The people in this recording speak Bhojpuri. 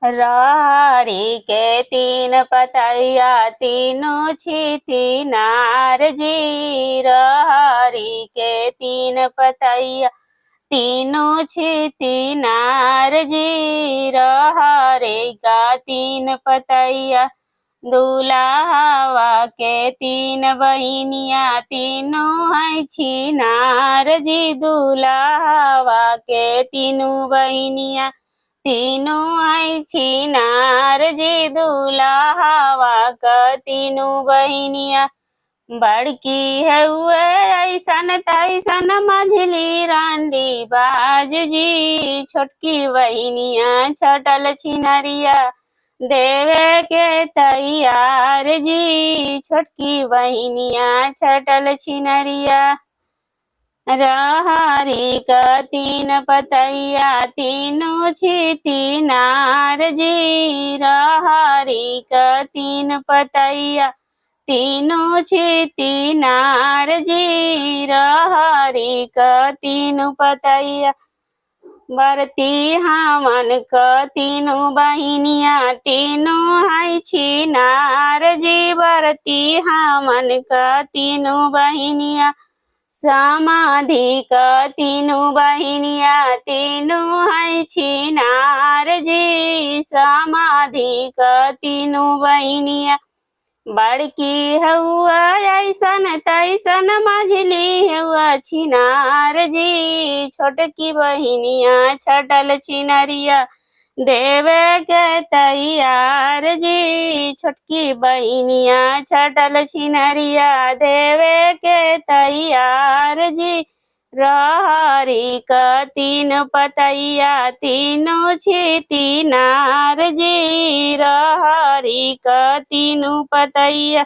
रहरी के तीन पतैया तीनों छिती नार जी। रहरी के तीन पतैया तीनों छिती नार जी। रहरी का तीन पतैया दुल्हावा के तीन बहिनिया तीनों है छिनार जी। दुल्हावा के तीनों बहिनिया तीनों आई छिनार जी। दुल्हावा का तीनों बहिनिया बड़की है हुए ऐसन तैसन मझली रांडी बाज जी। छोटकी बहिनिया छटल छिनरिया देवे के तैयार जी। छोटकी बहिनिया छटल छिनरिया रहरी का तीन पतैया तीनों छिती नार जी। रहरी का तीन पतैया तीनों छिती नार जी। रहरी का तीनों पतैया बरती हमन का तीनों बहिनिया तीनों है छिनार जी। बरती हमन का तीनों बहिनिया समाधि का तीनों बहिनिया तीनों है छिनार जी। समाधि का तीनों बहिनिया बड़की हुआ ऐसन तैसन मझली हुआ छिनार जी। छोटकी बहिनिया छटल छिनरिया देवे के तैयार जी। छोटकी बहिनिया छटल छिनरिया देवे के तैयार जी। रहरी का तीन पतैया तीनों छिती नार जी। रहरी का तीनों पतैया